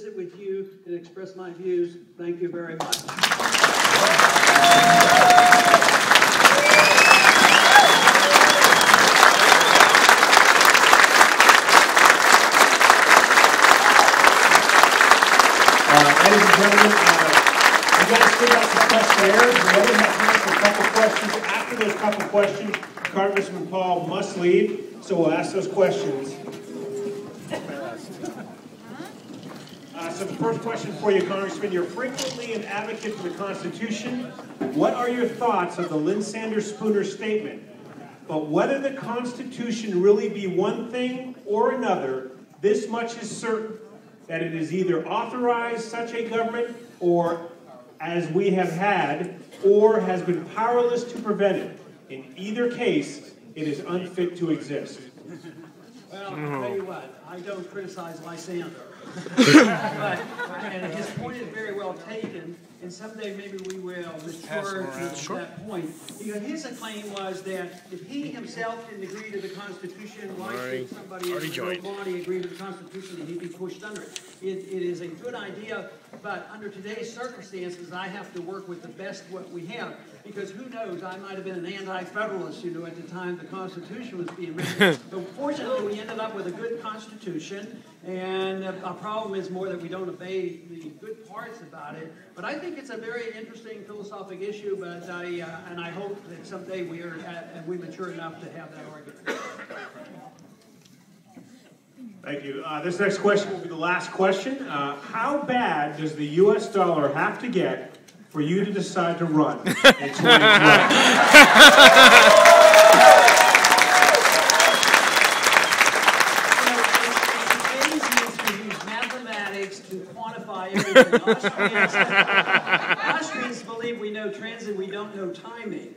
visit with you and express my views. Thank you very much. Ladies and gentlemen, we got to still got some questionnaires. We only have time for a couple questions. After those couple questions, Congressman Paul must leave, so we'll ask those questions. So the first question for you, Congressman, you're frequently an advocate for the Constitution. What are your thoughts of the Lysander-Spooner statement? But whether the Constitution really be one thing or another, this much is certain, that it is either authorized such a government, or as we have had, or has been powerless to prevent it. In either case, it is unfit to exist. Well, I'll tell you what, I don't criticize Lysander. And his point is very well taken, and someday maybe we will return to that point. Because his claim was that if he himself didn't agree to the Constitution, why should somebody in the body agree to the Constitution and he'd be pushed under it? It is a good idea, but under today's circumstances, I have to work with the best what we have. Because who knows, I might have been an anti-federalist, you know, at the time the Constitution was being written. But fortunately, we ended up with a good Constitution, and our problem is more that we don't obey the good parts about it. But I think it's a very interesting philosophical issue, but I hope that someday we mature enough to have that argument. Thank you. This next question will be the last question. How bad does the U.S. dollar have to get for you to decide to run in 2020? To quantify everything. Austrians believe we know transit, we don't know timing.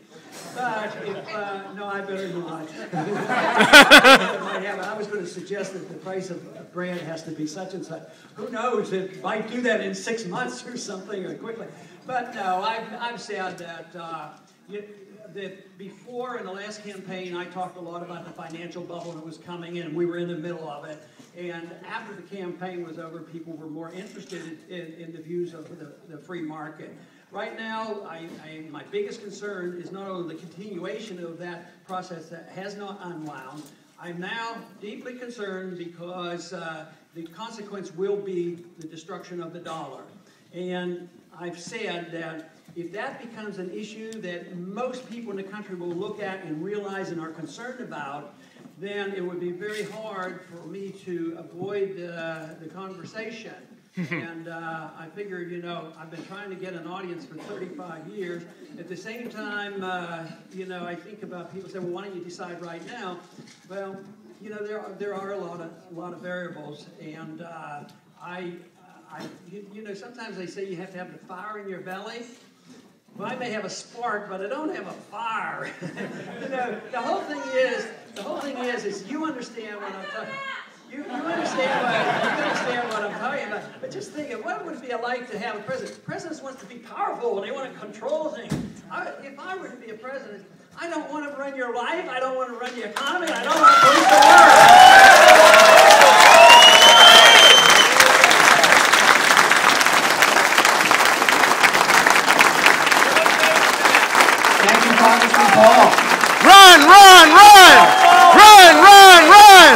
But if, no, I better not. I was going to suggest that the price of bread has to be such and such. Who knows, it might do that in 6 months or something, or quickly. But no, I've said that that before in the last campaign, I talked a lot about the financial bubble that was coming in. We were in the middle of it. And after the campaign was over, people were more interested in the views of the free market. Right now, my biggest concern is not only the continuation of that process that has not unwound. I'm now deeply concerned because the consequence will be the destruction of the dollar. And I've said that if that becomes an issue that most people in the country will look at and realize and are concerned about, then it would be very hard for me to avoid the conversation. And I figured, you know, I've been trying to get an audience for 35 years. At the same time, you know, I think about people say, well, why don't you decide right now? Well, you know, there are a lot of variables, and you know, sometimes they say you have to have the fire in your belly. Well, I may have a spark, but I don't have a fire. You know, the whole thing is you understand what I'm talking about. You understand what I'm talking about. But just think of what would it be like to have a president. Presidents want to be powerful and they want to control things. If I were to be a president, I don't want to run your life. I don't want to run the economy. I don't want to police the Congressman Paul. Run, run, run! Run, run, run!